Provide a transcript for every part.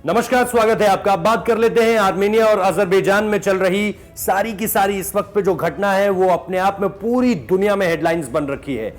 नमस्कार, स्वागत है आपका। बात कर लेते हैं आर्मेनिया और अजरबैजान में चल रही सारी की सारी इस वक्त पे जो घटना है वो अपने आप में पूरी दुनिया में हेडलाइंस बन रखी है।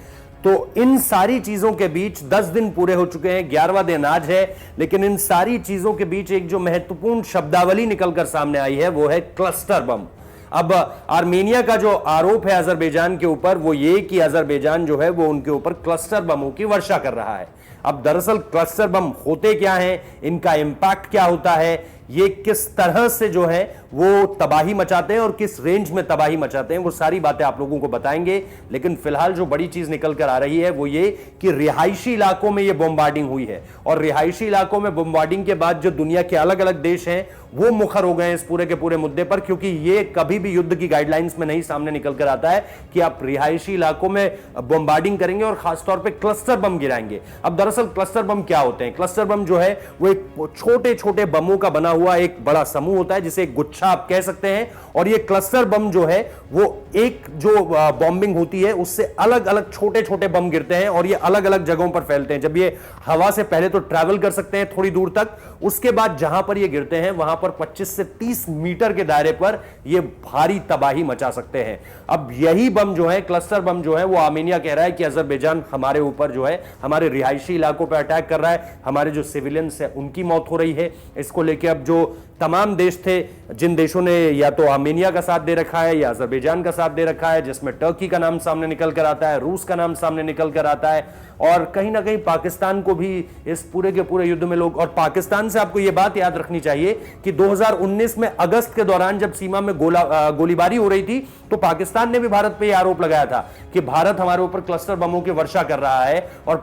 तो इन सारी चीजों के बीच 10 दिन पूरे हो चुके हैं, 11वां दिन आज है, लेकिन इन सारी चीजों के बीच एक जो महत्वपूर्ण शब्दावली निकलकर सामने आई है वो है क्लस्टर बम। अब आर्मेनिया का जो आरोप है अजरबैजान के ऊपर वो ये कि अजरबैजान जो है वो उनके ऊपर क्लस्टर बमों की वर्षा कर रहा है। अब दरअसल क्लस्टर बम होते क्या हैं, इनका इंपैक्ट क्या होता है, ये किस तरह से जो है वो तबाही मचाते हैं और किस रेंज में तबाही मचाते हैं, वो सारी बातें आप लोगों को बताएंगे। लेकिन फिलहाल जो बड़ी चीज निकल कर आ रही है वो ये कि रिहायशी इलाकों में ये बॉम्बार्डिंग हुई है और रिहायशी इलाकों में बॉम्बार्डिंग के बाद जो दुनिया के अलग अलग देश हैं वो मुखर हो गए इस पूरे के पूरे मुद्दे पर, क्योंकि ये कभी भी युद्ध की गाइडलाइंस में नहीं सामने निकल कर आता है कि आप रिहायशी इलाकों में बॉम्बार्डिंग करेंगे और खासतौर पे क्लस्टर बम गिराएंगे। अब दरअसल क्लस्टर बम क्या होते हैं? क्लस्टर बम जो है वो एक छोटे छोटे बमों का बना हुआ एक बड़ा समूह होता है, जिसे एक गुच्छा आप कह सकते हैं। और ये क्लस्टर बम जो है वो एक जो बॉम्बिंग होती है उससे अलग अलग छोटे छोटे बम गिरते हैं और ये अलग अलग जगहों पर फैलते हैं। जब ये हवा से पहले तो ट्रैवल कर सकते हैं थोड़ी दूर तक, उसके बाद जहां पर ये गिरते हैं वहां पर 25 से 30 मीटर के दायरे पर ये भारी तबाही मचा सकते हैं। अब यही बम जो है, क्लस्टर बम जो है, वो आर्मेनिया कह रहा है कि अजरबैजान हमारे ऊपर जो है हमारे रिहायशी इलाकों पर अटैक कर रहा है, हमारे जो सिविलियंस है उनकी मौत हो रही है। इसको लेकर अब जो तमाम देश थे, जिन देशों ने या तो आर्मेनिया का साथ दे रखा है या अजरबैजान का साथ दे रखा है, जिसमें टर्की का नाम सामने निकल कर आता है, रूस का नाम सामने निकल कर आता है, और कहीं ना कहीं पाकिस्तान को भी इस पूरे के पूरे युद्ध में लोग, और पाकिस्तान से आपको यह बात याद रखनी चाहिए कि 2019 में अगस्त के दौरान जब सीमा में गोलीबारी हो रही थी तो पाकिस्तान ने भी भारत पे यह आरोप लगाया था कि भारत हमारे ऊपर क्लस्टर बमों की वर्षा कर रहा है और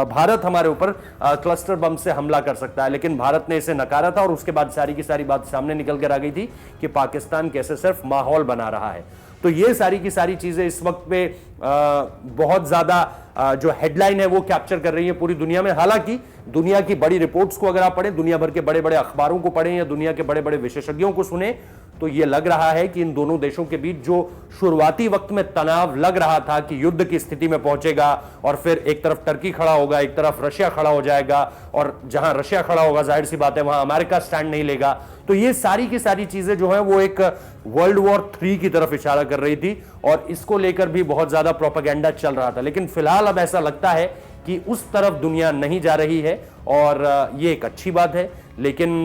भारत हमारे ऊपर क्लस्टर बम से हमला कर सकता है। लेकिन भारत ने इसे नकारा था और उसके बाद सारी की सारी बात सामने निकल कर आ गई थी कि पाकिस्तान कैसे सिर्फ माहौल बना रहा है। तो ये सारी की सारी चीजें इस वक्त पे बहुत ज्यादा जो हेडलाइन है वो कैप्चर कर रही है पूरी दुनिया में। हालांकि दुनिया की बड़ी रिपोर्ट्स को अगर आप पढ़ें, दुनिया भर के बड़े बड़े अखबारों को पढ़ें या दुनिया के बड़े बड़े विशेषज्ञों को सुने, तो ये लग रहा है कि इन दोनों देशों के बीच जो शुरुआती वक्त में तनाव लग रहा था कि युद्ध की स्थिति में पहुंचेगा और फिर एक तरफ टर्की खड़ा होगा, एक तरफ रशिया खड़ा हो जाएगा, और जहां रशिया खड़ा होगा जाहिर सी बात है वहां अमेरिका स्टैंड नहीं लेगा, तो ये सारी की सारी चीजें जो है वो एक वर्ल्ड वॉर 3 की तरफ इशारा कर रही थी और इसको लेकर भी बहुत ज्यादा प्रोपेगेंडा चल रहा था। लेकिन फिलहाल अब ऐसा लगता है कि उस तरफ दुनिया नहीं जा रही है और ये एक अच्छी बात है। लेकिन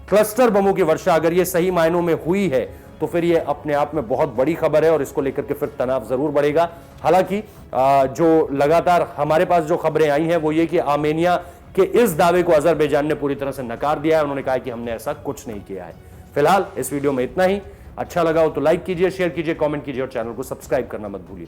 क्लस्टर बमों की वर्षा अगर ये सही मायनों में हुई है तो फिर ये अपने आप में बहुत बड़ी खबर है और इसको लेकर के फिर तनाव जरूर बढ़ेगा। हालांकि जो लगातार हमारे पास जो खबरें आई हैं वो ये कि आर्मेनिया के इस दावे को अजरबैजान ने पूरी तरह से नकार दिया है। उन्होंने कहा कि हमने ऐसा कुछ नहीं किया है। फिलहाल इस वीडियो में इतना ही। अच्छा लगा हो तो लाइक कीजिए, शेयर कीजिए, कमेंट कीजिए और चैनल को सब्सक्राइब करना मत भूलिए।